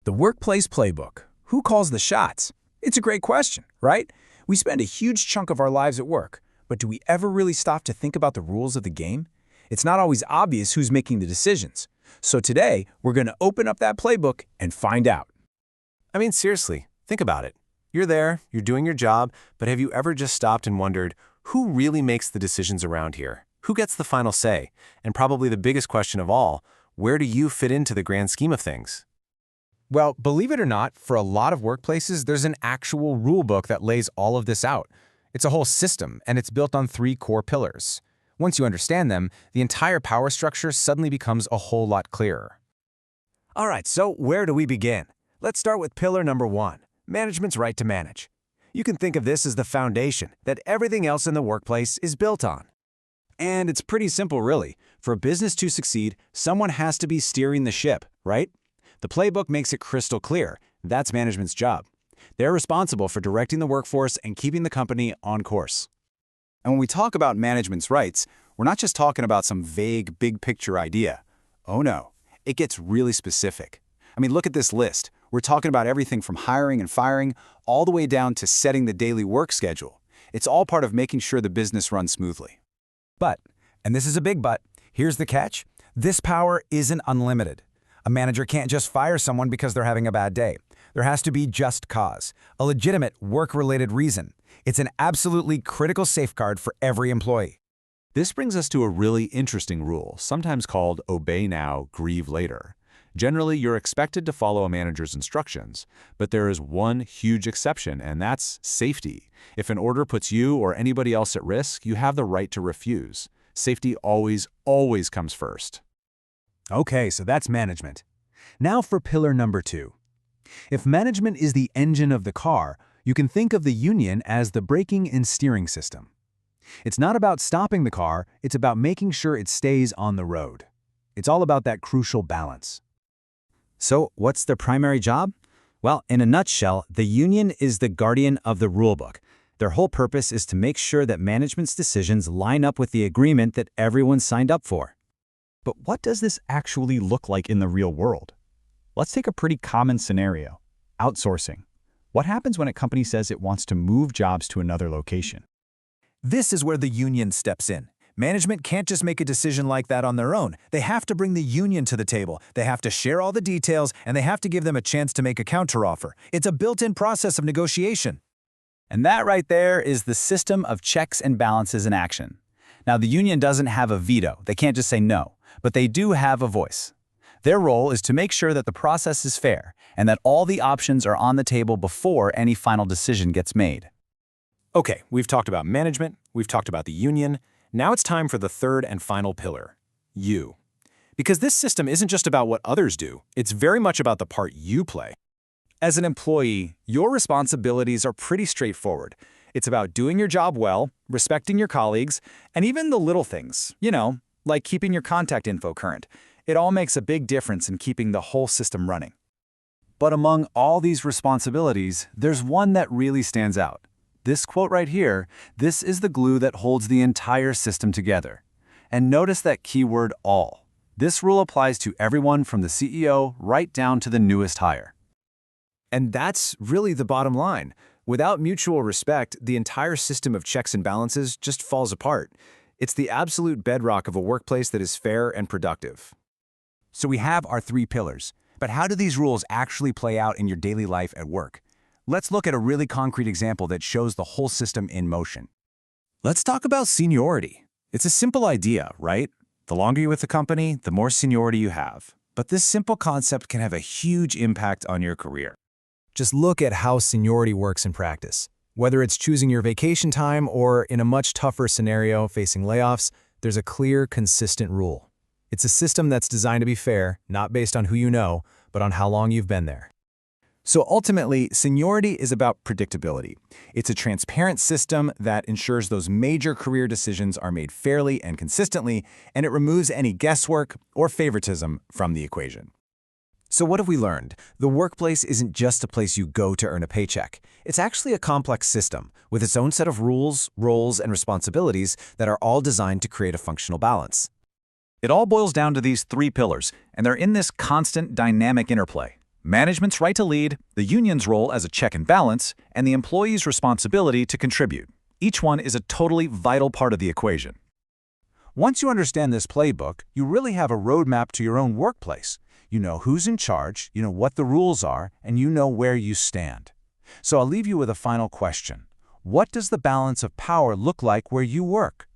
The workplace playbook. Who calls the shots? It's a great question, right? We spend a huge chunk of our lives at work, but do we ever really stop to think about the rules of the game? It's not always obvious who's making the decisions. So today, we're going to open up that playbook and find out. I mean, seriously, think about it. You're there, you're doing your job, but have you ever just stopped and wondered, who really makes the decisions around here? Who gets the final say? And probably the biggest question of all, where do you fit into the grand scheme of things? Well, believe it or not, for a lot of workplaces, there's an actual rule book that lays all of this out. It's a whole system, and it's built on 3 core pillars. Once you understand them, the entire power structure suddenly becomes a whole lot clearer. All right, so where do we begin? Let's start with pillar number 1, management's right to manage. You can think of this as the foundation that everything else in the workplace is built on. And it's pretty simple, really. For a business to succeed, someone has to be steering the ship, right? The playbook makes it crystal clear. That's management's job. They're responsible for directing the workforce and keeping the company on course. And when we talk about management's rights, we're not just talking about some vague, big-picture idea. Oh no, it gets really specific. I mean, look at this list. We're talking about everything from hiring and firing, all the way down to setting the daily work schedule. It's all part of making sure the business runs smoothly. But, and this is a big but, here's the catch. This power isn't unlimited. A manager can't just fire someone because they're having a bad day. There has to be just cause, a legitimate work-related reason. It's an absolutely critical safeguard for every employee. This brings us to a really interesting rule, sometimes called obey now, grieve later. Generally, you're expected to follow a manager's instructions, but there is one huge exception, and that's safety. If an order puts you or anybody else at risk, you have the right to refuse. Safety always comes first. Okay, so that's management. Now for pillar number 2. If management is the engine of the car, you can think of the union as the braking and steering system. It's not about stopping the car, it's about making sure it stays on the road. It's all about that crucial balance. So, what's their primary job? Well, in a nutshell, the union is the guardian of the rulebook. Their whole purpose is to make sure that management's decisions line up with the agreement that everyone signed up for. But what does this actually look like in the real world? Let's take a pretty common scenario, outsourcing. What happens when a company says it wants to move jobs to another location? This is where the union steps in. Management can't just make a decision like that on their own. They have to bring the union to the table. They have to share all the details, and they have to give them a chance to make a counteroffer. It's a built-in process of negotiation. And that right there is the system of checks and balances in action. Now, the union doesn't have a veto. They can't just say no, but they do have a voice. Their role is to make sure that the process is fair and that all the options are on the table before any final decision gets made. Okay, we've talked about management, we've talked about the union. Now it's time for the third and final pillar, you. Because this system isn't just about what others do, it's very much about the part you play. As an employee, your responsibilities are pretty straightforward. It's about doing your job well, respecting your colleagues, and even the little things, like keeping your contact info current. It all makes a big difference in keeping the whole system running. But among all these responsibilities, there's one that really stands out. This quote right here, this is the glue that holds the entire system together. And notice that keyword all. This rule applies to everyone from the CEO right down to the newest hire. And that's really the bottom line. Without mutual respect, the entire system of checks and balances just falls apart. It's the absolute bedrock of a workplace that is fair and productive. So we have our 3 pillars, but how do these rules actually play out in your daily life at work? Let's look at a really concrete example that shows the whole system in motion. Let's talk about seniority. It's a simple idea, right? The longer you're with the company, the more seniority you have. But this simple concept can have a huge impact on your career. Just look at how seniority works in practice. Whether it's choosing your vacation time or in a much tougher scenario facing layoffs, there's a clear, consistent rule. It's a system that's designed to be fair, not based on who you know, but on how long you've been there. So ultimately, seniority is about predictability. It's a transparent system that ensures those major career decisions are made fairly and consistently, and it removes any guesswork or favoritism from the equation. So what have we learned? The workplace isn't just a place you go to earn a paycheck. It's actually a complex system with its own set of rules, roles, and responsibilities that are all designed to create a functional balance. It all boils down to these 3 pillars, and they're in this constant dynamic interplay: Management's right to lead, the union's role as a check and balance, and the employee's responsibility to contribute. Each one is a totally vital part of the equation. Once you understand this playbook, you really have a roadmap to your own workplace. You know who's in charge, you know what the rules are, and you know where you stand. So I'll leave you with a final question. What does the balance of power look like where you work?